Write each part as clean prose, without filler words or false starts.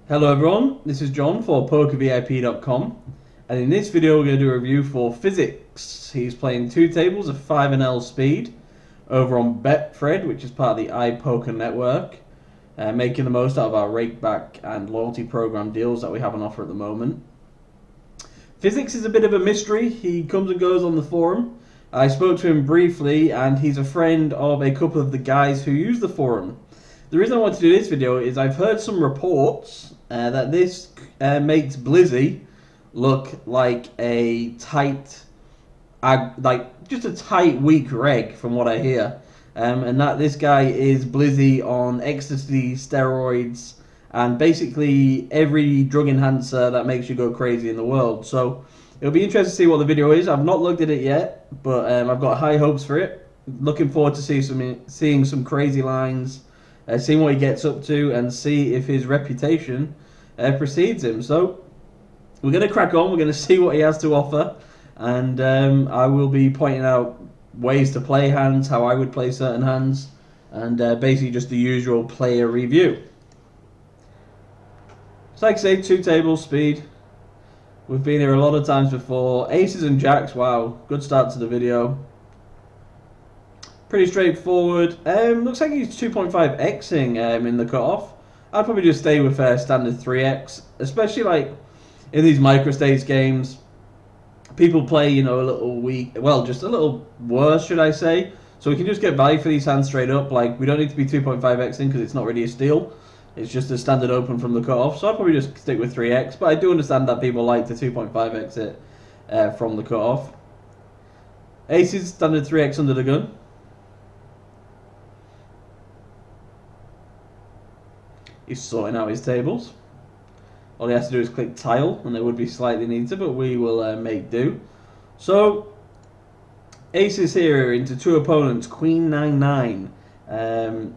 Hello everyone, this is John for PokerVIP.com, and in this video we're going to do a review for FIZZ1CS. He's playing two tables of 5NL speed over on Betfred, which is part of the iPoker network, making the most out of our rakeback and loyalty program deals that we have on offer at the moment. FIZZ1CS is a bit of a mystery. He comes and goes on the forum. I spoke to him briefly and he's a friend of a couple of the guys who use the forum. The reason I want to do this video is I've heard some reports that this makes Blizzy look like a tight, just a tight, weak reg from what I hear. And that this guy is Blizzy on ecstasy, steroids, and basically every drug enhancer that makes you go crazy in the world. So it'll be interesting to see what the video is. I've not looked at it yet, but I've got high hopes for it. Looking forward to seeing some crazy lines. Seeing what he gets up to and see if his reputation precedes him. So we're going to crack on. We're going to see what he has to offer, and I will be pointing out ways to play hands, how I would play certain hands, and basically just the usual player review. So like I say, two tables speed. We've been here a lot of times before. Aces and jacks. Wow, good start to the video. Pretty straightforward. Looks like he's 2.5xing in the cutoff. I'd probably just stay with standard 3x, especially like in these micro-stakes games. People play, you know, a little weak, well, just a little worse, should I say. So we can just get value for these hands straight up. Like, we don't need to be 2.5xing because it's not really a steal. It's just a standard open from the cutoff. So I'd probably just stick with 3x. But I do understand that people like to 2.5x it from the cutoff. Aces, standard 3x under the gun. He's sorting out his tables. All he has to do is click tile, and they would be slightly neater, but we will make do. So, aces here into two opponents, queen 9-9.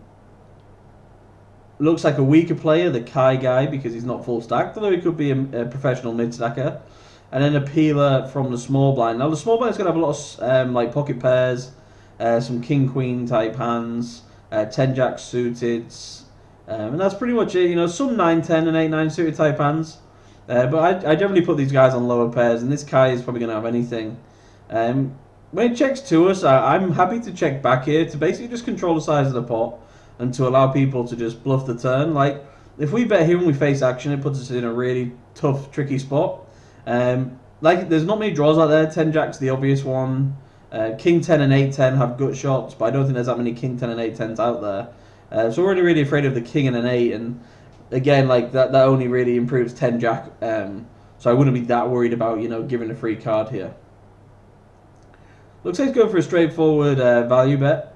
Looks like a weaker player, the Kai guy, because he's not full stacked, although he could be a professional mid-stacker. And then a peeler from the small blind. Now, the small blind is going to have a lot of like pocket pairs, some king-queen type hands, 10-jack suited. And that's pretty much it, you know, some 9-10 and 8-9 suited type hands. But I generally put these guys on lower pairs, and this Kai is probably going to have anything. When it checks to us, I'm happy to check back here to basically just control the size of the pot and to allow people to just bluff the turn. Like, if we bet here when we face action, it puts us in a really tough, tricky spot. Like, there's not many draws out there. 10-jack's the obvious one. King 10 and 8-10 have gut shots, but I don't think there's that many King 10 and 8-10s out there. So we're really afraid of the king and an 8, and again, like that only really improves 10-jack. So I wouldn't be that worried about, you know, giving a free card here. Looks like he's going for a straightforward value bet.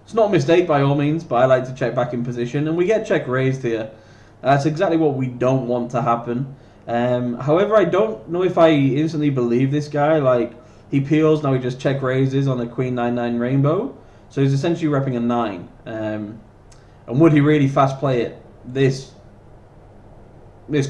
It's not a mistake by all means, but I like to check back in position, and we get check raised here. That's exactly what we don't want to happen. However, I don't know if I instantly believe this guy. Like, he peels, now he just check raises on a queen 9-9 rainbow, so he's essentially repping a 9. And would he really fast play it this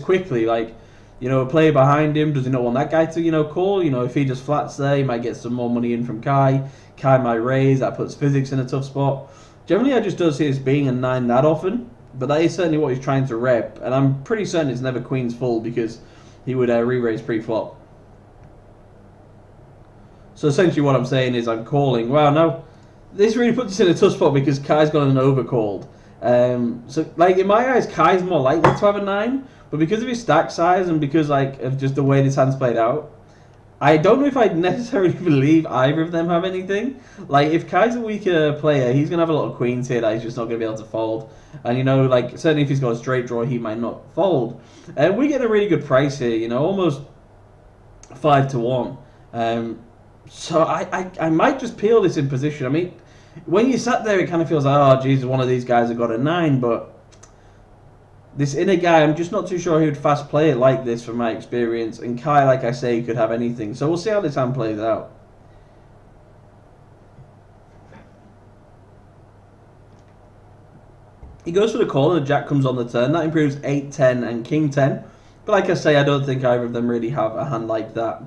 quickly? Like, you know, a player behind him, does he not want that guy to, you know, call? You know, if he just flats there, he might get some more money in from Kai. Kai might raise, that puts FIZZ1CS in a tough spot. Generally, I just don't see this being a 9 that often, but that is certainly what he's trying to rep. And I'm pretty certain it's never queen's full because he would re-raise pre-flop. So essentially what I'm saying is I'm calling. Wow, no, this really puts us in a tough spot because Kai's got an overcalled. So, like, in my eyes, Kai's more likely to have a 9, but because of his stack size and because, like, of just the way this hand's played out, I don't know if I necessarily believe either of them have anything. Like, if Kai's a weaker player, he's going to have a lot of queens here that he's just not going to be able to fold. And, you know, like, certainly if he's got a straight draw, he might not fold. And we get a really good price here, you know, almost 5 to 1. So I might just peel this in position. I mean, when you sat there, it kind of feels like, oh, Jesus, one of these guys have got a 9, but this inner guy, I'm just not too sure he would fast play it like this from my experience, and Kai, like I say, could have anything, so we'll see how this hand plays out. He goes for the call, and the jack comes on the turn. That improves 8-10 and king 10, but like I say, I don't think either of them really have a hand like that.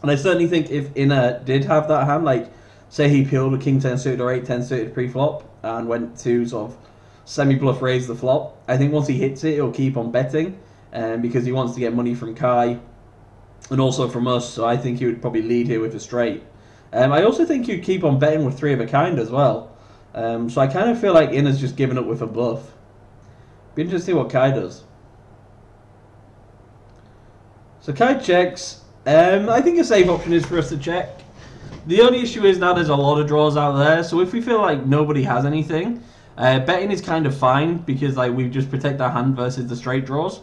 And I certainly think if inner did have that hand, like, say he peeled with king 10 suited or 8-10 suited pre-flop and went to sort of semi-bluff raise the flop. I think once he hits it, he'll keep on betting, because he wants to get money from Kai and also from us. So I think he would probably lead here with a straight. I also think he'd keep on betting with 3 of a kind as well. So I kind of feel like Inner's just given up with a bluff. Be interesting to see what Kai does. So Kai checks. I think a safe option is for us to check. The only issue is now there's a lot of draws out there. So if we feel like nobody has anything, betting is kind of fine because like we just protect our hand versus the straight draws.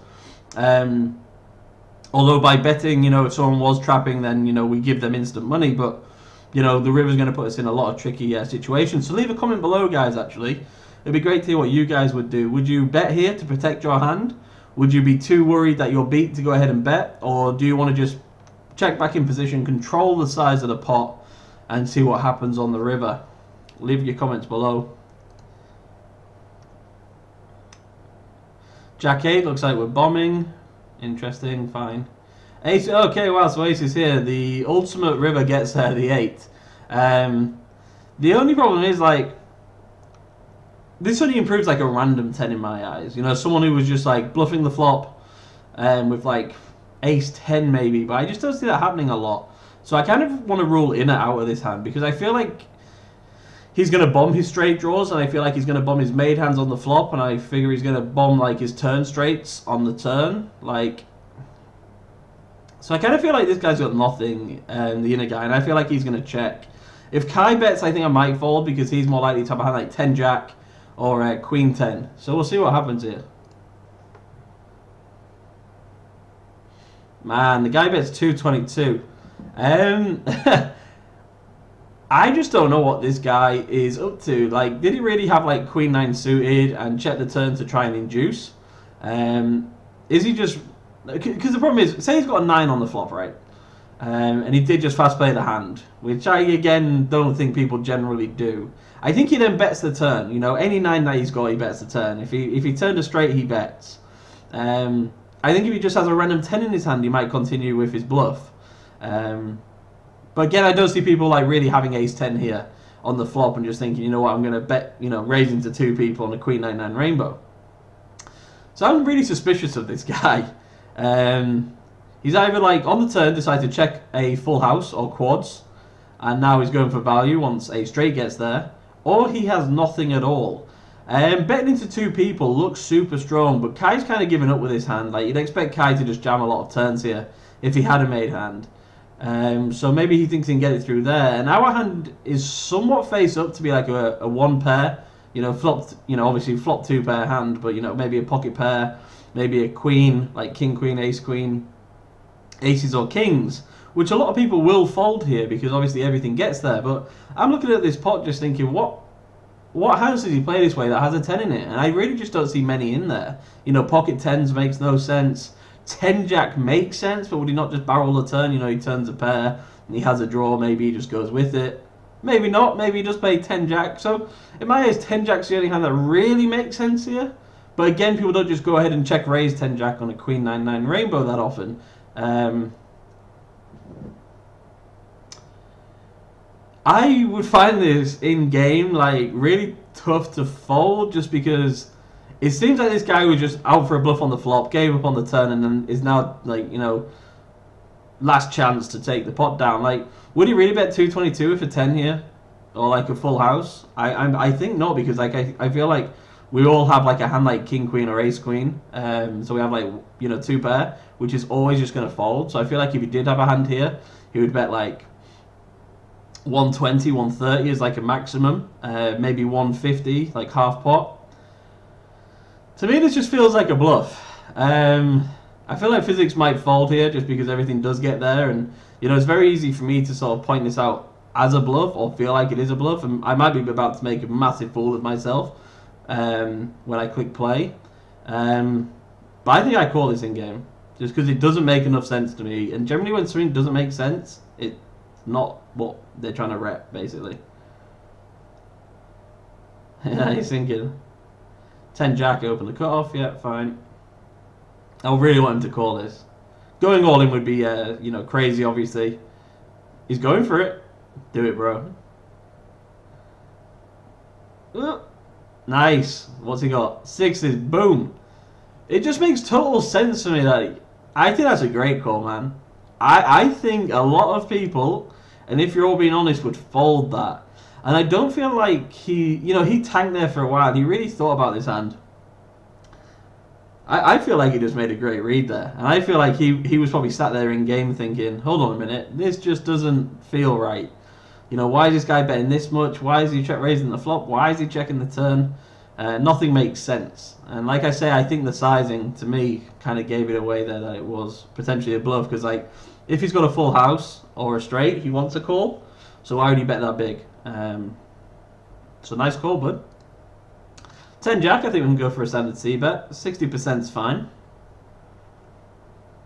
Although by betting, you know, if someone was trapping, then, you know, we give them instant money. But, you know, the river's going to put us in a lot of tricky situations. So leave a comment below, guys, actually. It'd be great to hear what you guys would do. Would you bet here to protect your hand? Would you be too worried that you're beat to go ahead and bet? Or do you want to just check back in position, control the size of the pot, and see what happens on the river? Leave your comments below. Jack 8, looks like we're bombing. Interesting, fine. Ace, okay, wow, so Ace is here. The ultimate river gets the 8. The only problem is, like, this only improves like a random 10 in my eyes. You know, someone who was just like bluffing the flop with like Ace 10 maybe, but I just don't see that happening a lot. So I kind of want to rule Inner out of this hand because I feel like he's going to bomb his straight draws, and I feel like he's going to bomb his made hands on the flop, and I figure he's going to bomb like his turn straights on the turn. Like, so I kind of feel like this guy's got nothing, the Inner guy, and I feel like he's going to check. If Kai bets, I think I might fold because he's more likely to have a hand like 10 Jack or Queen 10. So we'll see what happens here. Man, the guy bets 222. I just don't know what this guy is up to. Like, did he really have like Queen 9 suited and check the turn to try and induce? Is he just... Because the problem is, say he's got a 9 on the flop, right? And he did just fast play the hand, which I, again, don't think people generally do. I think he then bets the turn. You know, any 9 that he's got, he bets the turn. If he turned a straight, he bets. I think if he just has a random 10 in his hand, he might continue with his bluff. But again, I don't see people like really having Ace 10 here on the flop and just thinking, you know what, I'm going to bet, you know, raising to 2 people on a Queen 9-9 rainbow. So I'm really suspicious of this guy. He's either like on the turn decide to check a full house or quads, and now he's going for value once a straight gets there, or he has nothing at all. Betting into 2 people looks super strong, but Kai's kind of giving up with his hand. Like, you'd expect Kai to just jam a lot of turns here if he had a made hand. So maybe he thinks he can get it through there. And our hand is somewhat face up to be like a 1 pair. You know, flopped, you know, obviously flop 2 pair hand, but, you know, maybe a pocket pair, maybe a queen, like king, queen, ace, queen, aces or kings, which a lot of people will fold here because obviously everything gets there. But I'm looking at this pot just thinking, what house does he play this way that has a 10 in it? And I really just don't see many in there. You know, pocket 10s makes no sense. 10 Jack makes sense, but would he not just barrel the turn? You know, he turns a pair and he has a draw, maybe he just goes with it. Maybe not, maybe he just played 10 Jack. So in my eyes, 10 Jack's the only hand that really makes sense here. But again, people don't just go ahead and check raise 10 Jack on a Queen 9-9 rainbow that often. I would find this in game like really tough to fold, just because it seems like this guy was just out for a bluff on the flop, gave up on the turn, and then is now like, you know, last chance to take the pot down. Like, would he really bet 222 with a 10 here, or like a full house? I think not, because like I feel like we all have like a hand like king queen or ace queen, so we have like, you know, 2 pair, which is always just going to fold. So I feel like if he did have a hand here, he would bet like 120, 130 is like a maximum, maybe 150, like half pot. To me, this just feels like a bluff. I feel like physics might fold here just because everything does get there, and you know, it's very easy for me to sort of point this out as a bluff or feel like it is a bluff, and I might be about to make a massive fool of myself when I click play. But I think I call this in game just because it doesn't make enough sense to me, and generally when something doesn't make sense, it's not what they're trying to rep, basically. Yeah, he's thinking 10 Jack, open the cutoff. Yeah, fine. I really want him to call this. Going all in would be, you know, crazy, obviously. He's going for it. Do it, bro. Nice. What's he got? Sixes. Boom. It just makes total sense to me that I think that's a great call, man. I think a lot of people, and if you're all being honest, would fold that. And I don't feel like he tanked there for a while. He really thought about this hand. I feel like he just made a great read there. And I feel like he was probably sat there in game thinking, hold on a minute, this just doesn't feel right. Why is this guy betting this much? Why is he check raising the flop? Why is he checking the turn? Nothing makes sense. And like I say, I think the sizing, to me, kind of gave it away there that it was potentially a bluff. Because, like, if he's got a full house or a straight, he wants a call. So why would he bet that big? So nice call, bud. 10 jack, I think we can go for a standard C bet. 60% is fine.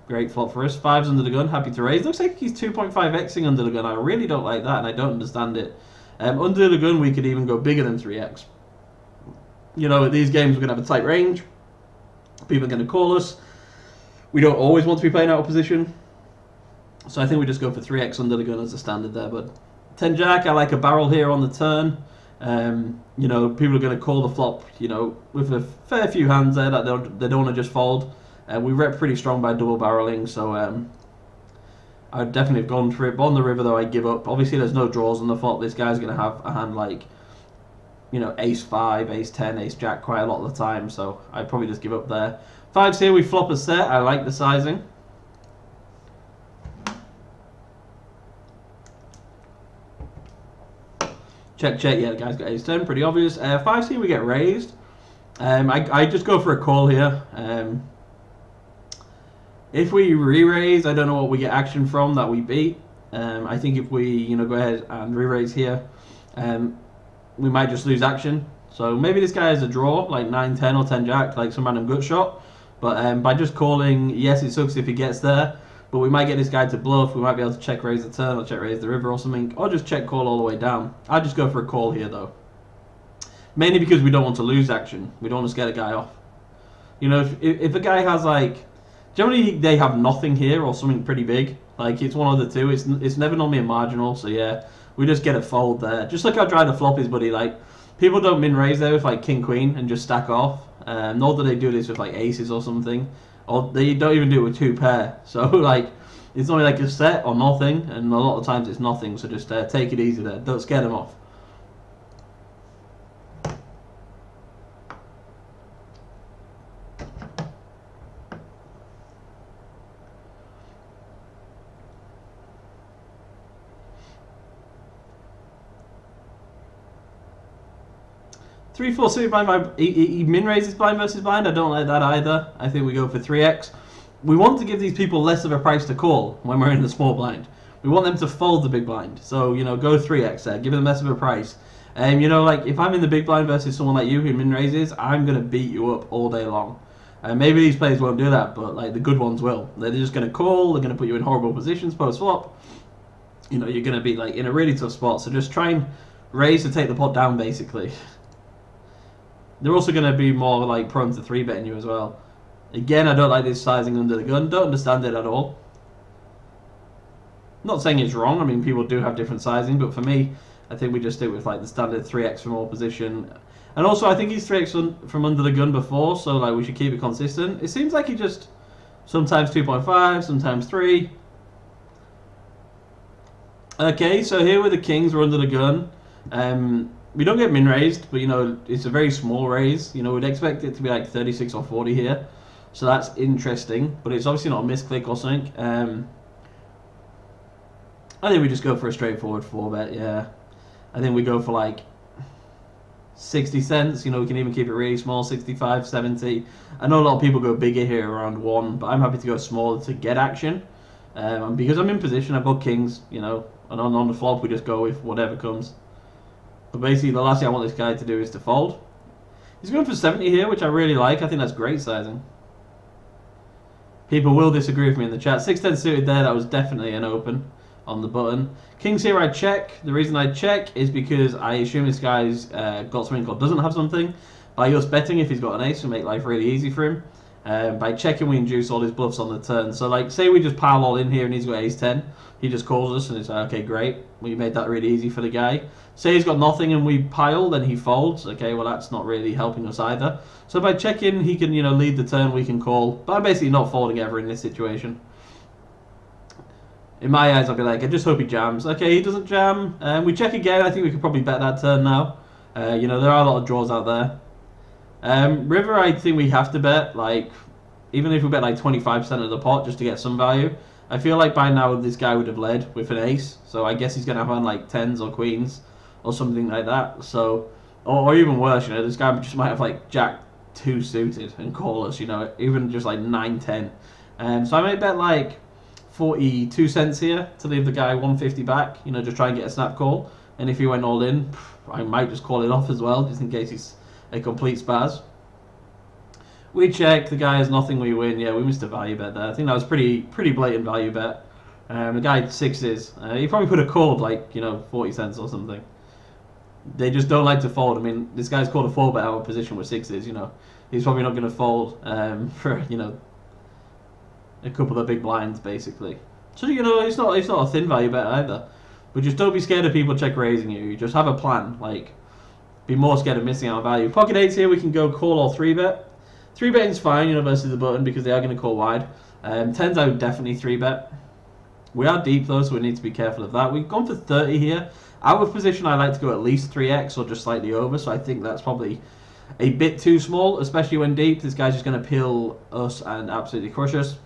Great flop for us. 5's under the gun, happy to raise. Looks like he's 2.5xing under the gun. I really don't like that, and I don't understand it. Under the gun, we could even go bigger than 3x. At these games, we're going to have a tight range. People are going to call us. We don't always want to be playing out of position. So I think we just go for 3x under the gun as a standard there, bud. 10 jack, I like a barrel here on the turn. People are going to call the flop, with a fair few hands there that they don't want to just fold. We rep pretty strong by double barreling, so I would definitely have gone for it. But on the river, though, I give up. Obviously, there's no draws on the flop. This guy's going to have a hand like, ace 5, ace 10, ace jack quite a lot of the time, so I'd probably just give up there. 5's here, we flop a set. I like the sizing. Check, check. Yeah, the guy's got ace 10, pretty obvious. 5's here, we get raised. I just go for a call here. If we re-raise, I don't know what we get action from that we beat. I think if we, go ahead and re-raise here, we might just lose action. So maybe this guy has a draw, like 9, 10 or 10 jack, like some random gut shot. But by just calling, yes, it sucks if he gets there. But we might get this guy to bluff. We might be able to check raise the turn or check raise the river or something. Or just check call all the way down. I'd just go for a call here, though. Mainly because we don't want to lose action. We don't want to scare the guy off. If a guy has, like... Generally, they have nothing here or something pretty big. Like, it's one of the two. It's never normally a marginal, so yeah. We just get a fold there. Just like how dry the flop is, buddy. Like, people don't min-raise there with, like, king-queen and just stack off. Nor do they do this with, like, aces or something. Or they don't even do it with 2 pair. So, like, it's only like a set or nothing. And a lot of times it's nothing. So just take it easy there. Don't scare them off. Three, 4 suited blind. He min raises blind versus blind. I don't like that either. I think we go for 3x. We want to give these people less of a price to call when we're in the small blind. We want them to fold the big blind. So, go 3x there. Give them less of a price. Like if I'm in the big blind versus someone like you who min raises, I'm going to beat you up all day long. Maybe these players won't do that, but like the good ones will. They're just going to call. They're going to put you in horrible positions post flop. You're going to be like in a really tough spot. So just try and raise to take the pot down, basically. They're also going to be more like prone to 3-betting you as well. Again, I don't like this sizing under the gun. Don't understand it at all. Not saying it's wrong. I mean, people do have different sizing, but for me, I think we just stick with like the standard 3x from all position. And also, I think he's 3x from under the gun before, so like we should keep it consistent. It seems like he just sometimes 2.5, sometimes 3. Okay, so here with the kings, we're under the gun. We don't get min raised, but it's a very small raise. We'd expect it to be like 36 or 40 here, so that's interesting. But it's obviously not a misclick or something. I think we just go for a straightforward 4-bet. Yeah, I think we go for like 60 cents. We can even keep it really small, 65, 70. I know a lot of people go bigger here around 1, but I'm happy to go smaller to get action. And because I'm in position, I've got kings. And on the flop we just go with whatever comes. But basically, the last thing I want this guy to do is to fold. He's going for 70 here, which I really like. I think that's great sizing. People will disagree with me in the chat. 6-10 suited there. That was definitely an open on the button. Kings here, I check. The reason I check is because I assume this guy's got something or doesn't have something. By us betting, if he's got an ace, will make life really easy for him. By checking, we induce all his bluffs on the turn. So, like, say we just pile all in here and he's got ace-10. He just calls us and it's like, okay, great. We made that really easy for the guy. Say he's got nothing and we pile, then he folds. Okay, well, that's not really helping us either. So by checking, he can, lead the turn, we can call. But I'm basically not folding ever in this situation. In my eyes, I'll be like, I just hope he jams. Okay, he doesn't jam. We check again. I think we could probably bet that turn now. There are a lot of draws out there. River, I think we have to bet, like, even if we bet like 25% of the pot just to get some value. I feel like by now this guy would have led with an ace, so I guess he's going to have on like 10s or queens or something like that. So, or even worse, this guy just might have like jack 2 suited and call us, even just like 9-10. So I might bet like 42 cents here to leave the guy 150 back, just try and get a snap call. And if he went all in, I might just call it off as well, just in case he's a complete spaz. We check, the guy has nothing, we win. Yeah, we missed a value bet there. I think that was pretty blatant value bet. The guy had 6s. He probably could have called like, 40 cents or something. They just don't like to fold. I mean, this guy's called a 4-bet out of position with 6s, He's probably not going to fold for, a couple of big blinds, basically. So, it's not a thin value bet either. But just don't be scared of people check raising you. You just have a plan. Like, be more scared of missing out on value. Pocket 8s here, we can go call or 3-bet. 3-betting's fine, versus the button because they are going to call wide. 10s I would definitely 3-bet. We are deep though, so we need to be careful of that. We've gone for 30 here. Out of position, I like to go at least 3x or just slightly over, so I think that's probably a bit too small, especially when deep. This guy's just going to peel us and absolutely crush us.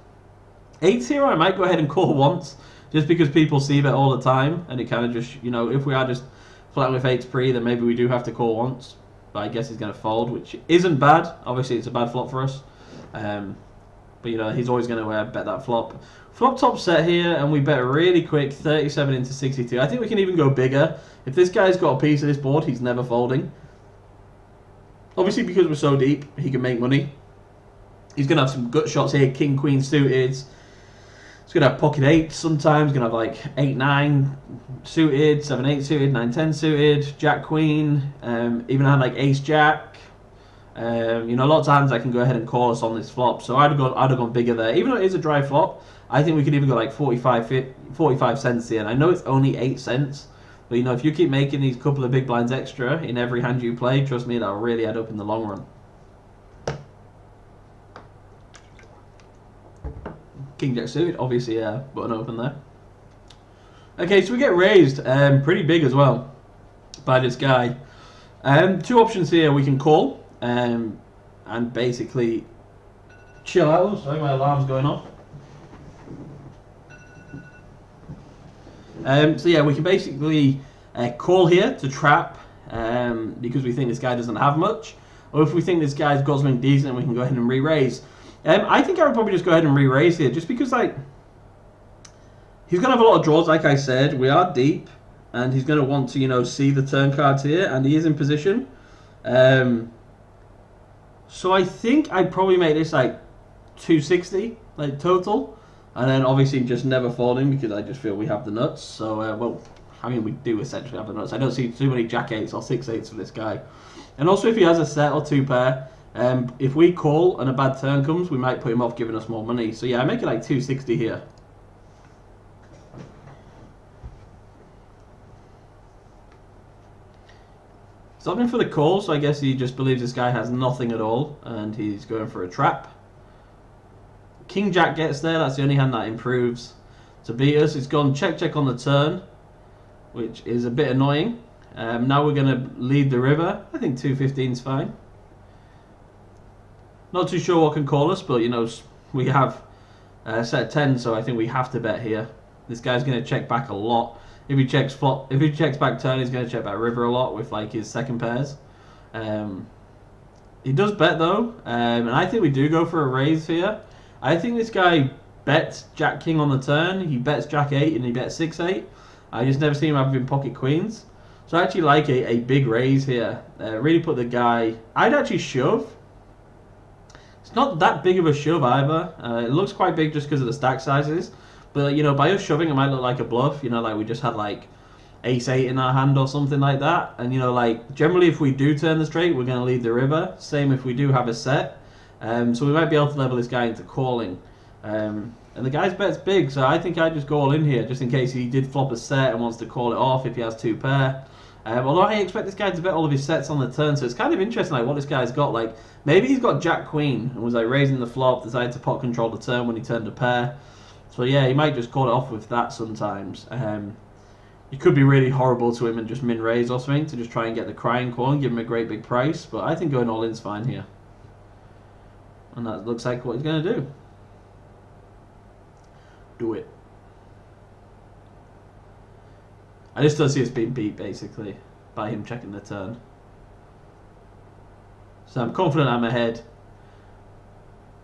8s here, I might go ahead and call once, just because people see bet all the time, and it kind of just, if we are just flat with 8s pre, then maybe we do have to call once. But I guess he's going to fold, which isn't bad. Obviously, it's a bad flop for us. But, he's always going to bet that flop. Flop top set here, and we bet really quick, 37 into 62. I think we can even go bigger. If this guy's got a piece of this board, he's never folding. Obviously, because we're so deep, he can make money. He's going to have some gut shots here, king, queen suited. He's going to have pocket 8 sometimes. He's going to have like 8-9 suited, 7-8 suited, 9-10 suited, jack queen. Even had like ace jack. Lots of hands I can go ahead and call us on this flop. So I'd have gone bigger there. Even though it is a dry flop, I think we could even go like 45 cents here. And I know it's only 8 cents. But if you keep making these couple of big blinds extra in every hand you play, trust me, that'll really add up in the long run. King jack suited, obviously, button open there. Okay, so we get raised pretty big as well by this guy. 2 options here. We can call and basically chill out. Oh, sorry, my alarm's going off. So yeah, we can basically call here to trap because we think this guy doesn't have much, or if we think this guy's got something decent, we can go ahead and re-raise. I think I would probably just go ahead and re-raise here, just because like he's gonna have a lot of draws. Like I said, we are deep, and he's gonna want to see the turn cards here, and he is in position. So I think I'd probably make this like 260 like total, and then obviously just never folding because I just feel we have the nuts. So well, I mean we do essentially have the nuts. I don't see too many jack 8s or 6-8s for this guy, and also if he has a set or 2 pair. If we call and a bad turn comes, we might put him off giving us more money. So yeah, I make it like 260 here. He's opting for the call, so I guess he just believes this guy has nothing at all, and he's going for a trap. King Jack gets there, that's the only hand that improves to beat us. It's gone check on the turn, which is a bit annoying. Now we're going to lead the river. I think 215 is fine. Not too sure what can call us, but we have set 10, so I think we have to bet here. This guy's going to check back a lot. If he checks back turn, he's going to check back river a lot with like his second pairs. He does bet though, and I think we do go for a raise here. I think this guy bets jack king on the turn. He bets jack 8 and he bets 6-8. I just never seen him having pocket queens. So I actually like a big raise here. Really put the guy. I'd actually shove. It's not that big of a shove either. It looks quite big just because of the stack sizes. But, by us shoving, it might look like a bluff. Like we just had, like, ace-8 in our hand or something like that. And, like, generally if we do turn the straight, we're going to lead the river. Same if we do have a set. So we might be able to level this guy into calling. And the guy's bet's big, so I think I'd just go all in here, just in case he did flop a set and wants to call it off if he has 2 pair. Although I expect this guy to bet all of his sets on the turn, so it's kind of interesting like what this guy's got. Like maybe he's got Jack Queen and was like raising the flop, decided to pot control the turn when he turned a pair. So yeah, he might just call it off with that sometimes. It could be really horrible to him and just min raise or something to just try and get the crying call and give him a great big price. But I think going all in's fine here, and that looks like what he's going to do. Do it. I just don't see us being beat, basically, by him checking the turn. So I'm confident I'm ahead.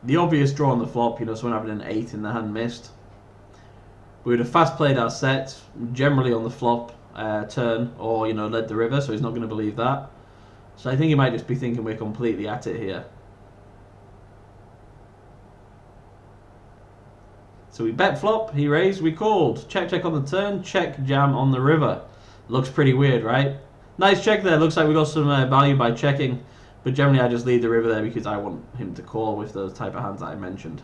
The obvious draw on the flop, you know, someone having an 8 in the hand missed. We would have fast played our set, generally on the flop turn, or, you know, led the river, so he's not going to believe that. So I think he might just be thinking we're completely at it here. So we bet flop, he raised, we called. Check, check on the turn, check, jam on the river. Looks pretty weird, right? Nice check there. Looks like we got some value by checking. But generally I just lead the river there because I want him to call with those type of hands that I mentioned.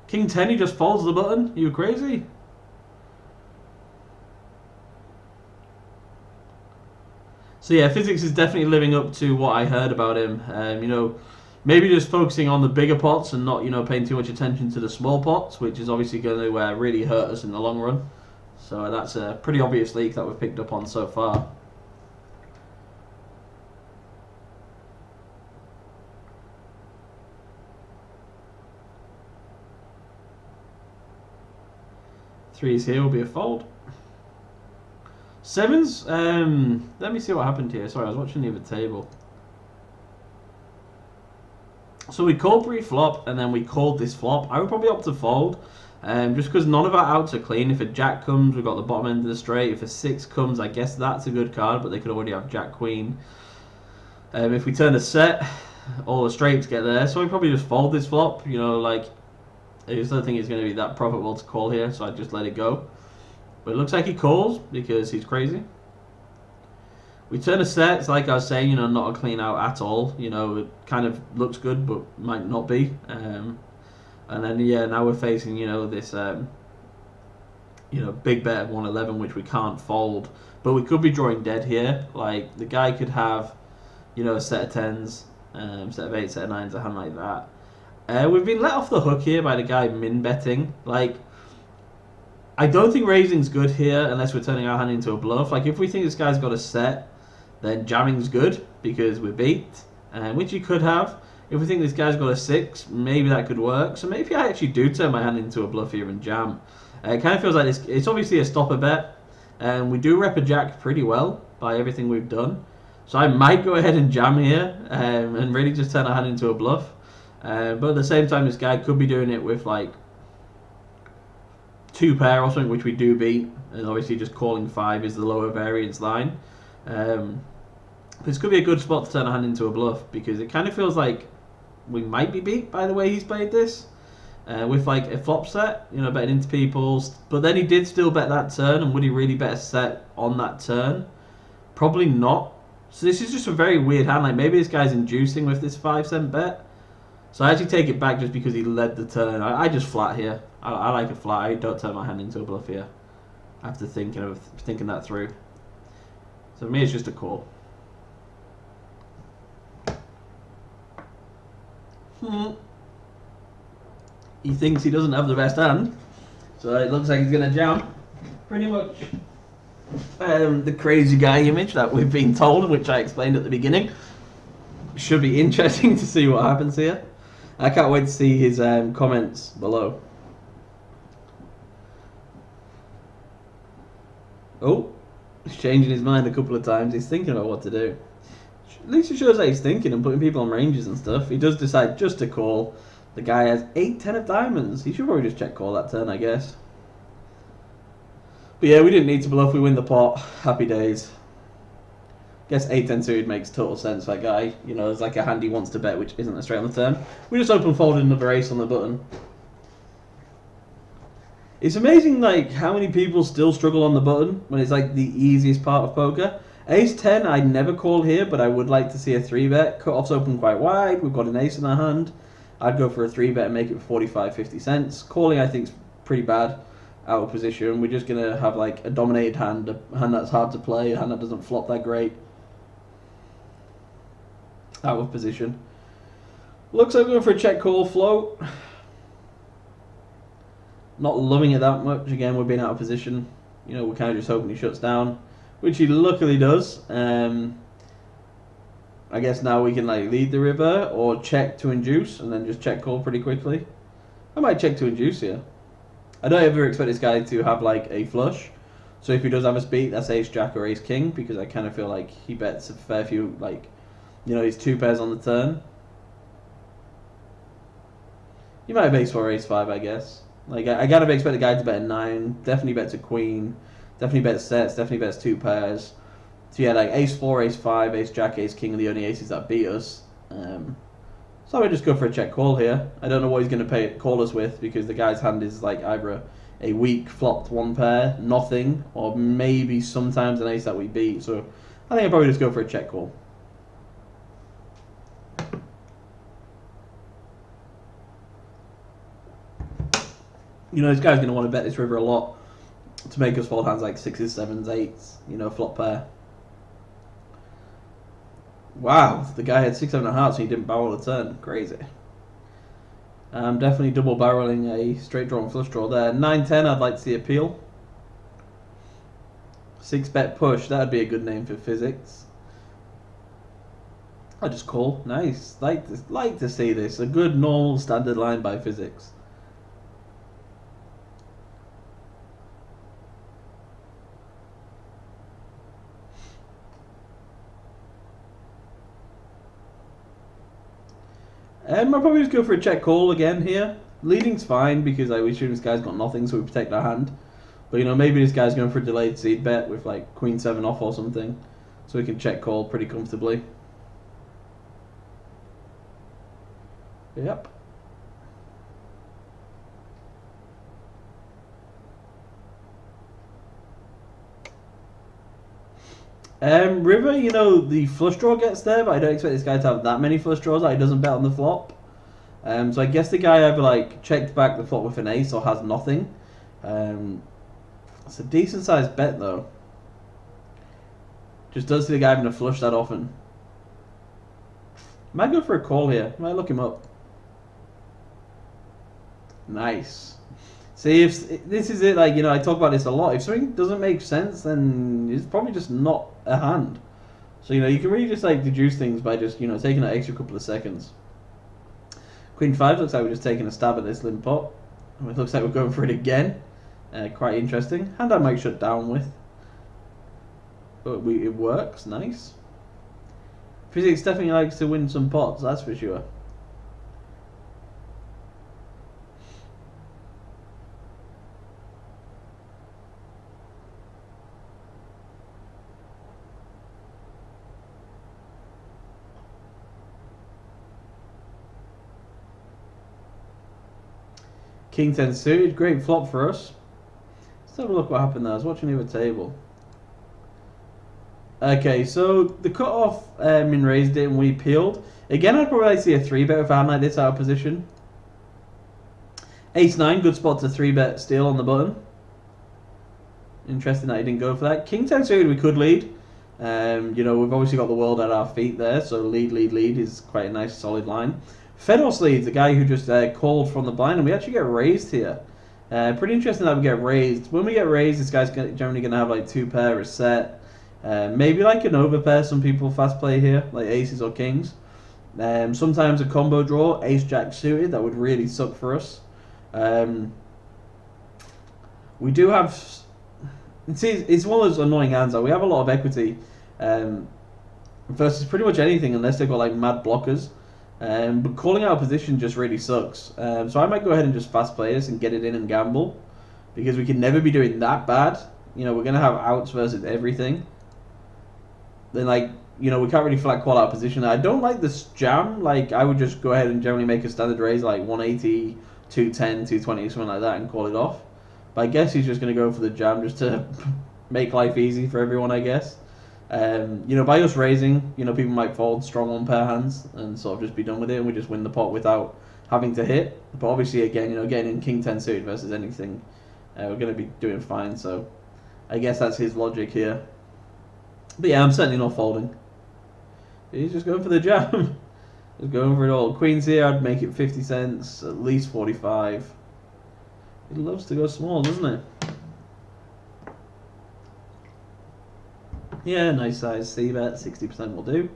King 10, he just folds the button. You crazy? So yeah, Physics is definitely living up to what I heard about him. You know, maybe just focusing on the bigger pots and not, you know, paying too much attention to the small pots, which is obviously going to really hurt us in the long run. So that's a pretty obvious leak that we've picked up on so far. Threes here will be a fold. Sevens, let me see what happened here. Sorry, I was watching the other table. So we called pre-flop, and then we called this flop. I would probably opt to fold, just because none of our outs are clean. If a jack comes, we've got the bottom end of the straight. If a 6 comes, I guess that's a good card, but they could already have jack queen. If we turn a set, all the straights get there. So we probably just fold this flop. You know, like, I just don't think it's going to be that profitable to call here, so I just let it go. But it looks like he calls because he's crazy. We turn a set, it's like I was saying, you know, not a clean out at all. You know, it kind of looks good, but might not be. And then, yeah, now we're facing, you know, this, you know, big bet of 111, which we can't fold. But we could be drawing dead here. Like, the guy could have, you know, a set of 10s, set of 8s, set of 9s, a hand like that. We've been let off the hook here by the guy min betting. Like, I don't think raising's good here unless we're turning our hand into a bluff. Like, if we think this guy's got a set, then jamming's good because we're beat, which he could have. If we think this guy's got a 6, maybe that could work. So maybe I actually do turn my hand into a bluff here and jam. It kind of feels like it's obviously a stopper bet, and we do rep a jack pretty well by everything we've done. So I might go ahead and jam here and really just turn our hand into a bluff. But at the same time, this guy could be doing it with like 2 pair or something, which we do beat, and obviously just calling 5 is the lower variance line. This could be a good spot to turn a hand into a bluff because it kind of feels like we might be beat by the way he's played this, with like a flop set, you know, betting into people's. But then he did still bet that turn, and would he really bet a set on that turn? Probably not. So this is just a very weird hand. Like, maybe this guy's inducing with this 5-cent bet. So I actually take it back just because he led the turn. I just flat here. I like a flat. I don't turn my hand into a bluff here after thinking that through. So for me, it's just a call. He thinks he doesn't have the best hand, so it looks like he's going to jam. Pretty much the crazy guy image that we've been told, which I explained at the beginning. Should be interesting to see what happens here. I can't wait to see his comments below. Oh, he's changing his mind a couple of times. He's thinking about what to do. At least it shows that he's thinking and putting people on ranges and stuff. He does decide just to call. The guy has 8-10 of diamonds. He should probably just check call that turn, I guess. But yeah, we didn't need to bluff. We win the pot. Happy days. Guess 8-10 suited makes total sense for that guy. You know, there's like a hand he wants to bet which isn't a straight on the turn. We just open folded another ace on the button. It's amazing like how many people still struggle on the button when it's like the easiest part of poker. Ace 10, I never call here, but I would like to see a 3-bet. Cut-off's open quite wide. We've got an ace in our hand. I'd go for a 3-bet and make it 45, 50 cents. Calling, I think, is pretty bad out of position. We're just going to have like a dominated hand, a hand that's hard to play, a hand that doesn't flop that great. Out of position. Looks like we're going for a check call float. Not loving it that much. Again, we're being out of position. You know, we're kind of just hoping he shuts down, which he luckily does. I guess now we can like lead the river or check to induce and then just check call pretty quickly. I might check to induce here. I don't ever expect this guy to have like a flush. So if he does have a beat, that's ace jack or ace king, because I kind of feel like he bets a fair few, like, you know, he's 2 pairs on the turn. He might have ace 4 or ace 5, I guess. Like, I gotta expect the guy to bet a 9. Definitely bets a queen. Definitely bets sets. Definitely bets 2 pairs. So yeah, like ace 4, ace 5, ace jack, ace king are the only aces that beat us. So I would just go for a check call here. I don't know what he's going to call us with, because the guy's hand is like either a weak flopped 1 pair, nothing, or maybe sometimes an ace that we beat. So I think I'll probably just go for a check call. You know, this guy's going to want to bet this river a lot to make us fold hands like 6s, 7s, 8s, you know, flop pair. Wow, the guy had 6, 7 of hearts and he didn't barrel a turn. Crazy. Definitely double barreling a straight draw and flush draw there. 9, 10, I'd like to see appeal. 6-bet push, that'd be a good name for physics. I just call. Nice. Like to see this. A good normal standard line by physics. I'll probably just go for a check call again here. Leading's fine because I assume this guy's got nothing, so we protect our hand. But you know, maybe this guy's going for a delayed seed bet with like queen 7 off or something, so we can check call pretty comfortably. Yep. River, you know, the flush draw gets there, but I don't expect this guy to have that many flush draws that he doesn't bet on the flop. So I guess the guy either like checked back the flop with an ace or has nothing. It's a decent sized bet though. Just does see the guy having a flush that often. Might go for a call here. Might look him up. Nice. See, if this is it, like, you know, I talk about this a lot. If something doesn't make sense, then it's probably just not a hand. So, you know, you can really just, like, deduce things by just, you know, taking that extra couple of seconds. Queen 5 looks like we're just taking a stab at this limp pot. And it looks like we're going for it again. Quite interesting. Hand I might shut down with. But it works. Nice. Physics definitely likes to win some pots, that's for sure. King 10 suited, great flop for us. Let's have a look what happened there. I was watching the other table. Okay, so the cutoff in raised it and we peeled. Again, I'd probably like to see a 3-bet with a hand like this out of position. Ace 9, good spot to 3-bet steal on the button. Interesting that he didn't go for that. King 10 suited, we could lead. You know, we've obviously got the world at our feet there, so lead is quite a nice solid line. Fedos leads, the guy who just called from the blind, and we actually get raised here. Pretty interesting that we get raised. When we get raised, this guy's generally going to have like 2 pair a set. Maybe like an overpair, some people fast play here, like aces or kings. Sometimes a combo draw, ace jack suited, that would really suck for us. We do have, it's one of those annoying hands that we have a lot of equity versus pretty much anything unless they've got like mad blockers. But calling out a position just really sucks. So I might go ahead and just fast play this and get it in and gamble, because we can never be doing that bad. You know, we're going to have outs versus everything. Then, like, you know, we can't really flat call out position. I don't like this jam. Like, I would just go ahead and generally make a standard raise like 180, 210, 220, something like that, and call it off. But I guess he's just going to go for the jam just to make life easy for everyone, I guess. You know, by us raising, you know, people might fold strong one pair hands and sort of just be done with it, and we just win the pot without having to hit. But obviously, again, you know, getting in King 10 suited versus anything, we're going to be doing fine. So I guess that's his logic here. But yeah, I'm certainly not folding. He's just going for the jam. Just going for it all. Queens here, I'd make it 50 cents, at least 45. He loves to go small, doesn't he? Yeah, nice size C bet, 60% will do.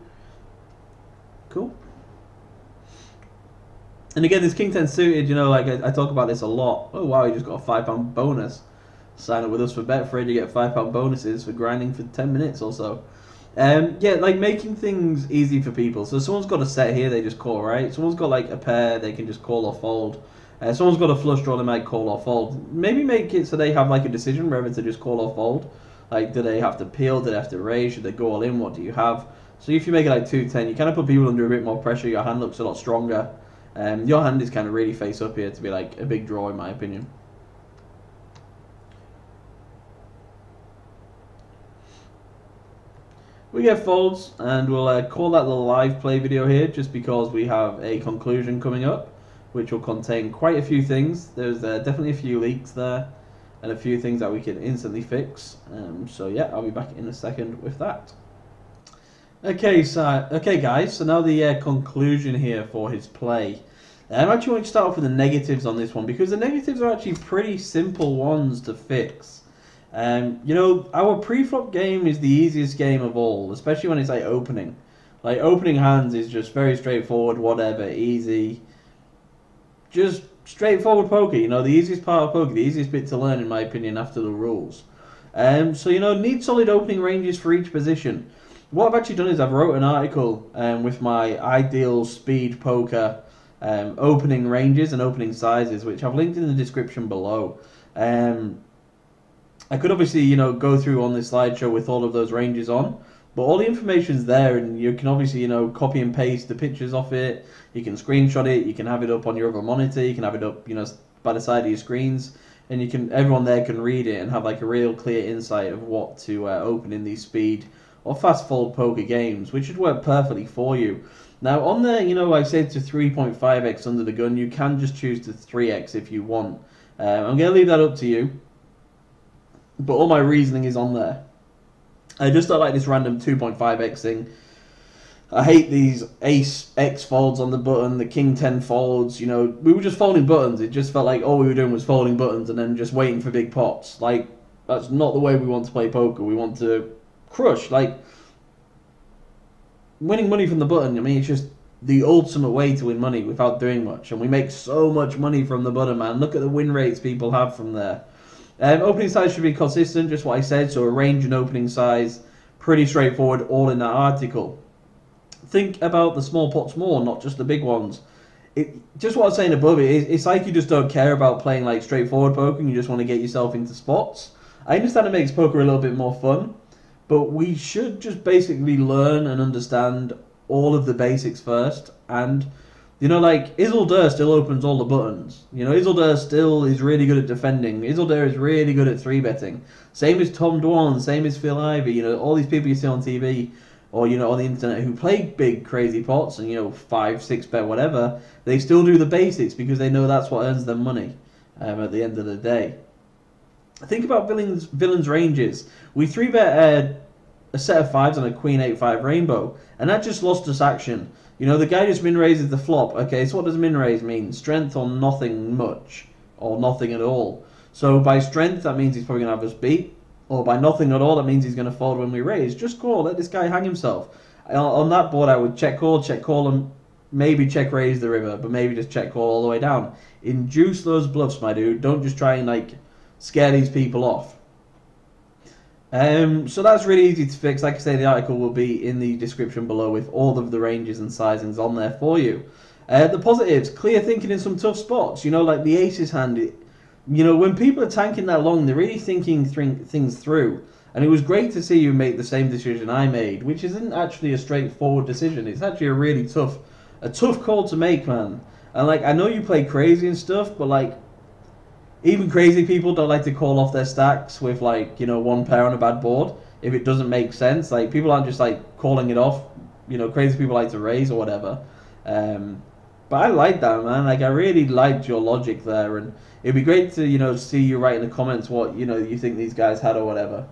Cool. And again, this King 10 suited, you know, like I talk about this a lot. Oh wow, you just got a £5 bonus. Sign up with us for Betfred, you get £5 bonuses for grinding for 10 minutes or so. Yeah, like making things easy for people. So someone's got a set here, they just call, right? Someone's got like a pair, they can just call or fold. Someone's got a flush draw, they might call or fold. Maybe make it so they have like a decision whether to just call or fold. Like, do they have to peel? Do they have to raise? Should they go all in? What do you have? So if you make it like 2-10, you kind of put people under a bit more pressure. Your hand looks a lot stronger. Your hand is kind of really face up here to be like a big draw, in my opinion. We get folds, and we'll call that the live play video here, just because we have a conclusion coming up, which will contain quite a few things. There's definitely a few leaks there, and a few things that we can instantly fix. So yeah, I'll be back in a second with that. Okay, guys. So now the conclusion here for his play. I'm actually going to start off with the negatives on this one, because the negatives are actually pretty simple ones to fix. You know, our pre-flop game is the easiest game of all, especially when it's like opening. Like opening hands is just very straightforward, whatever, easy. Just straightforward poker, you know, the easiest part of poker, the easiest bit to learn, in my opinion, after the rules. So, you know, need solid opening ranges for each position. What I've actually done is I've wrote an article with my ideal speed poker opening ranges and opening sizes, which I've linked in the description below. I could obviously, you know, go through on this slideshow with all of those ranges on, but all the information's there, and you can obviously, you know, copy and paste the pictures off it. You can screenshot it. You can have it up on your other monitor. You can have it up, you know, by the side of your screens, and you can, everyone there can read it and have like a real clear insight of what to open in these speed or fast fold poker games, which should work perfectly for you. Now on there, you know, I said to 3.5x under the gun. You can just choose to 3x if you want. I'm gonna leave that up to you, but all my reasoning is on there. I just don't like this random 2.5x thing. I hate these ace x folds on the button, the king 10 folds. You know, we were just folding buttons. It just felt like all we were doing was folding buttons and then just waiting for big pots. Like, that's not the way we want to play poker. We want to crush. Like, winning money from the button, I mean, it's just the ultimate way to win money without doing much. And we make so much money from the button, man. Look at the win rates people have from there. Opening size should be consistent, just what I said. So a range and opening size, pretty straightforward, all in that article. Think about the small pots more, not just the big ones. Just what I was saying above it's like you just don't care about playing like straightforward poker and you just want to get yourself into spots. I understand it makes poker a little bit more fun, but we should just basically learn and understand all of the basics first. And, you know, like, Isildur still opens all the buttons. You know, Isildur still is really good at defending. Isildur is really good at 3-betting. Same as Tom Dwan, same as Phil Ivey. You know, all these people you see on TV or, you know, on the internet who play big, crazy pots and, you know, 5-6-bet, whatever, they still do the basics because they know that's what earns them money at the end of the day. Think about villains' ranges. We 3-bet a set of 5s on a Queen 8-5 rainbow, and that just lost us action. You know, the guy just min raises the flop. Okay, so what does min raise mean? Strength or nothing much, or nothing at all. So by strength, that means he's probably going to have us beat. Or by nothing at all, that means he's going to fold when we raise. Just call, let this guy hang himself. On that board, I would check call, and maybe check raise the river, but maybe just check call all the way down. Induce those bluffs, my dude. Don't just try and, like, scare these people off. So that's really easy to fix. Like I say, the article will be in the description below with all of the ranges and sizings on there for you. The positives, clear thinking in some tough spots. You know, like the aces hand. You know, when people are tanking that long, they're really thinking things through. And it was great to see you make the same decision I made, which isn't actually a straightforward decision. It's actually a really tough call to make, man. And like, I know you play crazy and stuff, but like, even crazy people don't like to call off their stacks with, like, you know, one pair on a bad board. if it doesn't make sense. Like, people aren't just like calling it off. You know, crazy people like to raise or whatever. But I like that, man. Like, I really liked your logic there, and it'd be great to, you know, see you write in the comments what, you know, you think these guys had or whatever.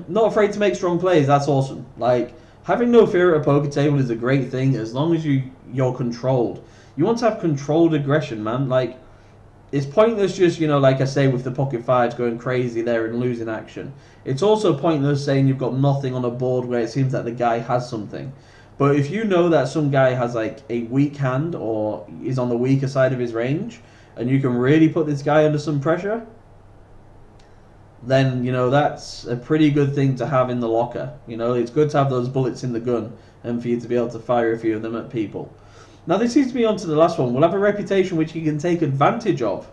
Not afraid to make strong plays. That's awesome. Like, having no fear at a poker table is a great thing as long as you're controlled. You want to have controlled aggression, man. Like, it's pointless just, you know, like I say with the pocket fives going crazy there and losing action. It's also pointless saying you've got nothing on a board where it seems that the guy has something. But if you know that some guy has like a weak hand or is on the weaker side of his range, and you can really put this guy under some pressure, then, you know, that's a pretty good thing to have in the locker. You know, it's good to have those bullets in the gun and for you to be able to fire a few of them at people. Now, this leads me on to the last one. We'll have a reputation which you can take advantage of.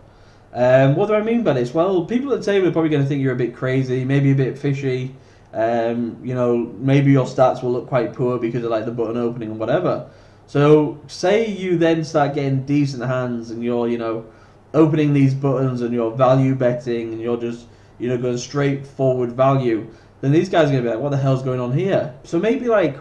What do I mean by this? Well, people at the table are probably going to think you're a bit crazy, maybe a bit fishy. You know, maybe your stats will look quite poor because of like the button opening and whatever. So, say you then start getting decent hands and you're, you know, opening these buttons and you're value betting and you're just, you know, going straight forward value. Then these guys are going to be like, what the hell's going on here? So maybe like,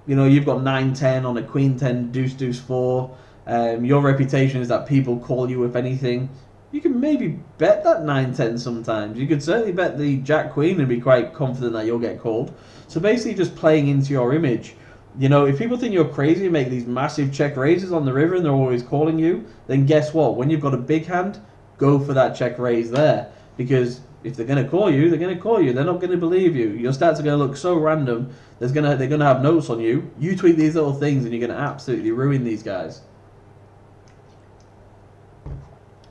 you know, you've got 9-10 on a Queen-10 deuce-deuce-4. Your reputation is that people call you if anything. You can maybe bet that 9-10 sometimes. You could certainly bet the Jack-Queen and be quite confident that you'll get called. So basically just playing into your image. You know, if people think you're crazy and make these massive check raises on the river and they're always calling you, then guess what? When you've got a big hand, go for that check raise there. Because if they're going to call you, they're going to call you. They're not going to believe you. Your stats are going to look so random. They're going to have notes on you. You tweet these little things and you're going to absolutely ruin these guys.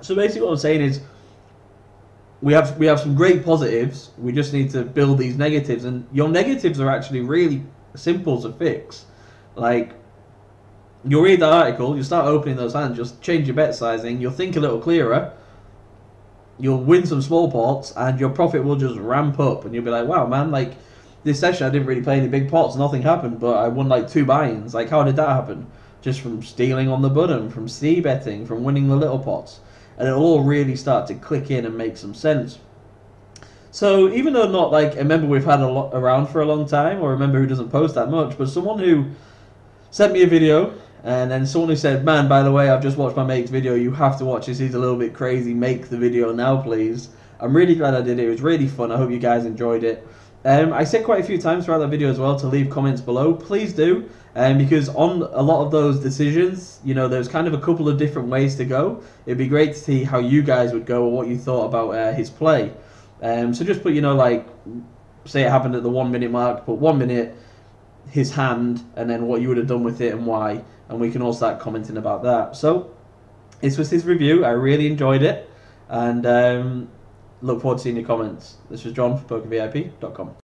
So basically what I'm saying is we have some great positives. We just need to build these negatives. And your negatives are actually really simple to fix. Like, you'll read the article, you'll start opening those hands, you'll change your bet sizing, you'll think a little clearer. You'll win some small pots and your profit will just ramp up and you'll be like, wow, man, like, this session I didn't really play any big pots, nothing happened, but I won like 2 buy-ins. Like, how did that happen? Just from stealing on the button, from c-betting, from winning the little pots. And it'll all really start to click in and make some sense. So even though not like a member we've had around for a long time, or a member who doesn't post that much, but someone who sent me a video, and then someone who said, man, by the way, I've just watched my mate's video, you have to watch this, he's a little bit crazy, make the video now, please. I'm really glad I did it, it was really fun, I hope you guys enjoyed it. I said quite a few times throughout that video as well to leave comments below, please do, because on a lot of those decisions, you know, there's kind of a couple of different ways to go. It'd be great to see how you guys would go or what you thought about his play. So just put, you know, like, say it happened at the 1 minute mark, put 1 minute, his hand, and then what you would have done with it and why, and we can all start commenting about that. So this was his review. I really enjoyed it, and look forward to seeing your comments. This was John for PokerVIP.com.